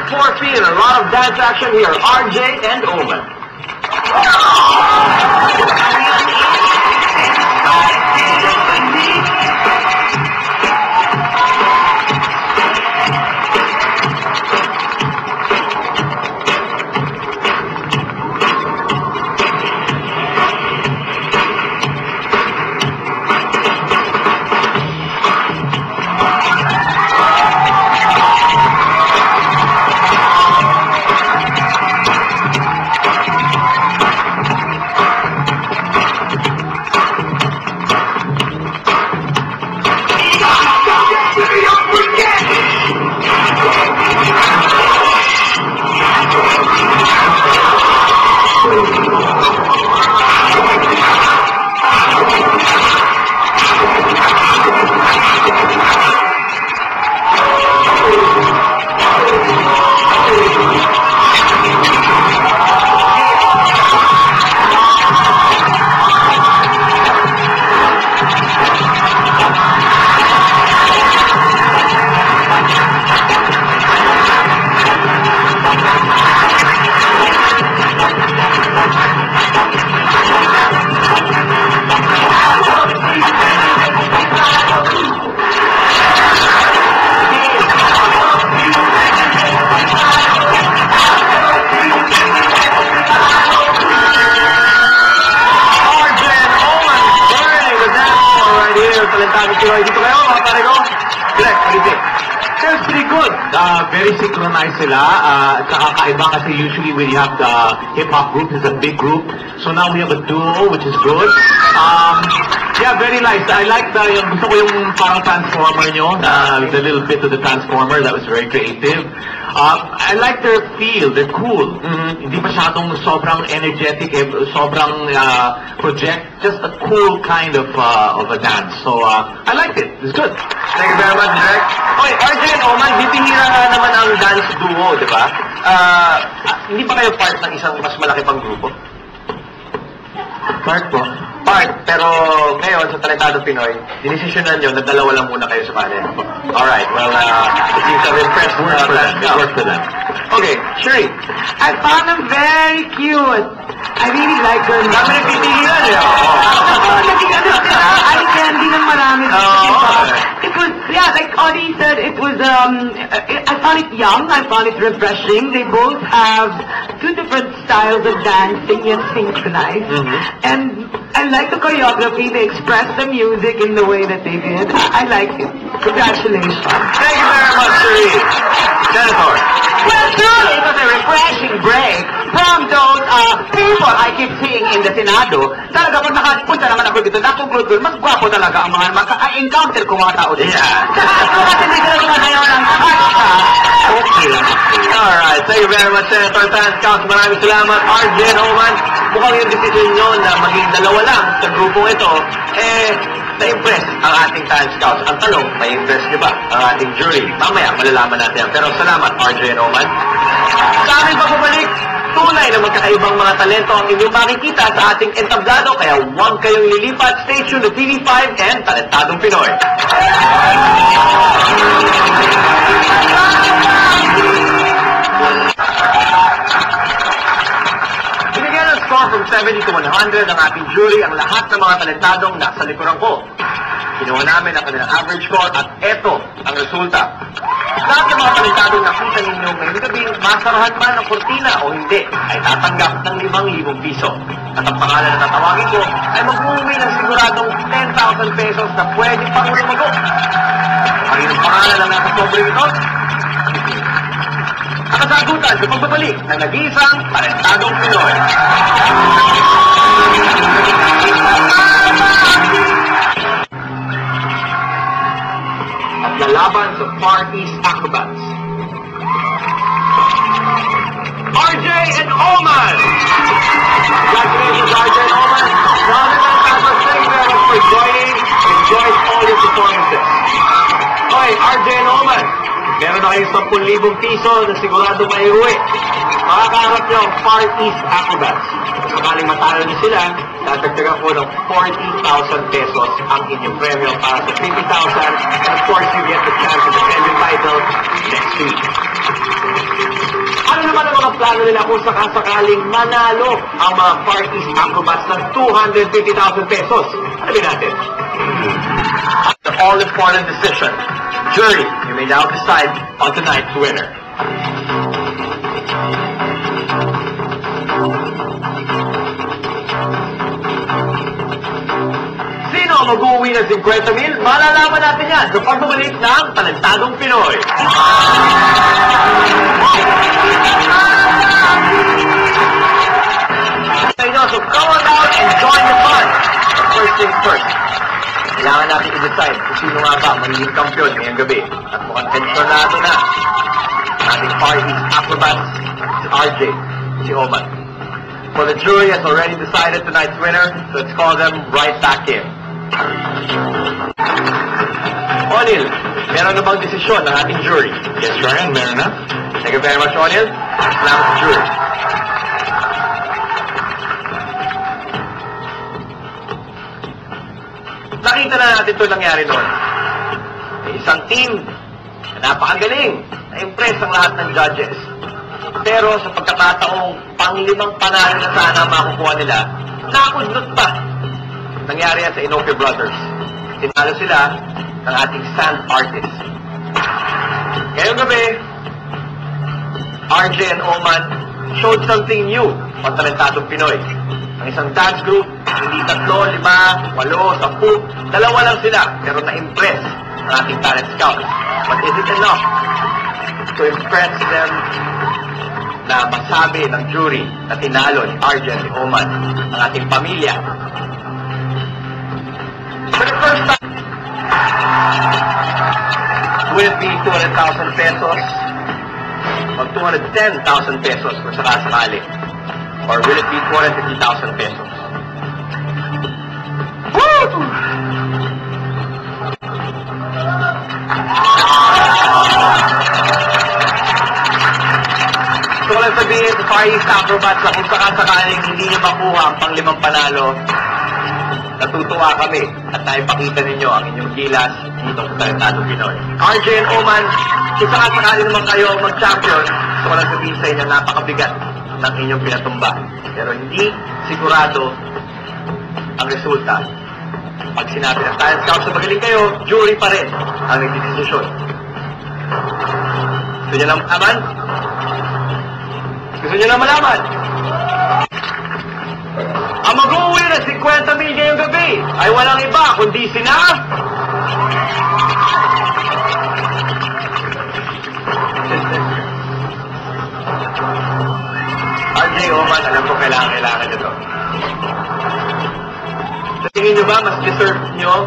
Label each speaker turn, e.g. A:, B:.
A: 4 feet and a lot of dance action here. RJ and Oman.
B: Very synchronized sila. Kakaiba kasi usually when you have the hip-hop group, it's a big group. So now we have a duo, which is good. Yeah, very nice. I like gusto ko yung parang transformer nyo, the little bit of the transformer. That was very creative. I like their feel. They're cool. Hindi masyadong sobrang energetic, sobrang project. Just a cool kind of a dance. So I liked it. It's good.
A: Thank you very much, Direk. Okay, RJ and Oman, bibihira nga naman ang dance duo, di ba? Hindi ba kayo part ng isang mas malaki pang grupo?
B: Part po.
A: Part, pero ngayon sa Talentado Pinoy, dinesisyonan nyo na dalawa lang muna kayo sa panel. Alright, well, it seems I'm impressed with that.
B: Work for them.
A: Okay, Sherry.
C: I found them very cute. I really like them.
A: Dami nagtitigilan niyo.
C: Eye candy ng marami. It was, yeah, like Audie said, it was, I found it young, I found it refreshing. They both have two different styles of dancing yet synchronized. And I like the choreography. They expressed the music in the way that they did. I like it. Congratulations.
A: Thank you very much, Sherry. Senator.
D: Well, truly, it was a refreshing break from those people I keep seeing in the Senado. Talaga, pag nakapunta naman ako dito, napugulod, mas gwapo talaga ang mga encounter ko mga tao dito.
A: Yeah.
D: Ako kasi may gano'n ngayon ng kasta.
A: Okay. Alright, thank you very much, Senator Tan Scouts. Maraming salamat, RJ and Oman. Mukhang yung decision nyo na maging dalawa lang sa grupong ito, na-impress ang ating Tan Scouts. Ang tanong, na-impress nyo ba ang ating jury? Mamaya, malalaman natin yan. Pero salamat, RJ and Oman. Sa aming pagbabalik, tunay na magkakaibang mga talento ang inyong makikita sa ating entablado, kaya huwag kayong lilipat. Stay tuned to TV5 and Talentadong Pinoy. Binigyan ng score from 70 to 100 ang ating jury ang lahat ng mga talentadong nasa likuran ko. Kinuha namin ang kanilang average score at eto ang resulta. Lahat ng mga talentadong nakita ninyo ngayong gabi, masarahan man ng kortina o hindi, ay tatanggap ng 5,000 piso. At ang pangalan na tatawagin ko ay mag-uwi ng siguradong 10,000 pesos na pwede pang lumago. Ang inyong pangalan ang nasa sobre ito? Ang kasagutan sa pagbabalik ng nag-iisang Talentadong Pinoy. At lalaban sa Far East Acrobats, RJ and Oman! Congratulations, RJ and Oman! Brother and Papa, thank you very much for joining. Enjoy all your performances. Okay, RJ and Oman, meron na kayong 10,000 piso na sigurado may uwi. Makakaharap nyo ang Far East Acrobats. Kung sakaling matalo nyo sila, tatagdagan ko ng 40,000 pesos ang inyong premyo para sa 50,000. And of course, you get the chance to defend your title next week.
B: plano nila kung sakasakaling manalo ang mga Far East Acrobats ng 250,000 pesos. Alamin natin.
A: The all-important decision. Jury, you may now decide on tonight's winner.
B: Sino ang mag-uwi ng 50,000? Malalaman natin yan sa pagbabalik ng Talentadong Pinoy. So come on out and join the fun. But first things first, kailangan natin i-decide kung sino nga ba magiging kampiyon ngayong gabi. At mukhang tensionado na ating Far East Acrobats, si RJ, si Oman. So the jury has already decided tonight's winner, so let's call them right back in. O'Neal, meron na bang desisyon ng ating jury?
A: Yes, Ryan, meron na.
B: Thank you very much, O'Neal. Salamat sa jury. Nakita na natin ito nangyari noon. May isang team na napakagaling, na-impress ang lahat ng judges. Pero sa pagkakataong pang-limang panalo na sana makukuha nila, nakudlot pa. Nangyari yan sa Inoue Brothers. Tinalo sila ng ating sand artist. Ngayong gabi, RJ and Oman showed something new on Talentadong Pinoy. Ang isang dance group, hindi 3, 5, 8, 10, 2 lang sila, pero na-impress ang ating talent scouts. But is it enough to impress them na masabi ng jury na tinalo ni RJ at si Oman ang ating pamilya? For the first time, will it be 200,000 pesos o 210,000 pesos kung sakasakali? Or will it be 250,000 pesos? Woo! So, walang sabihin sa Far East Acrobats na kung sakasakaling hindi niyo makuha ang pang-limang panalo, natutuwa kami at naipakita ninyo ang inyong gilas dito sa Talentadong Pinoy. RJ and Oman, kung sakasakali naman kayo mag-champion, so walang sabihin sa inyo napakabigat ng inyong pinatumba. Pero hindi sigurado ang resulta. Pag sinabi ng talent scout sa magaling kayo, jury pa rin ang nagdidesisyon. Gusto nyo lang malaman? Gusto nyo lang malaman? Ang mag-uwi ng 50,000 ngayong gabi ay walang iba kundi sina... RJ, Oman, alam ko kailangan nyo to. Sa tingin nyo ba, mas deserve nyo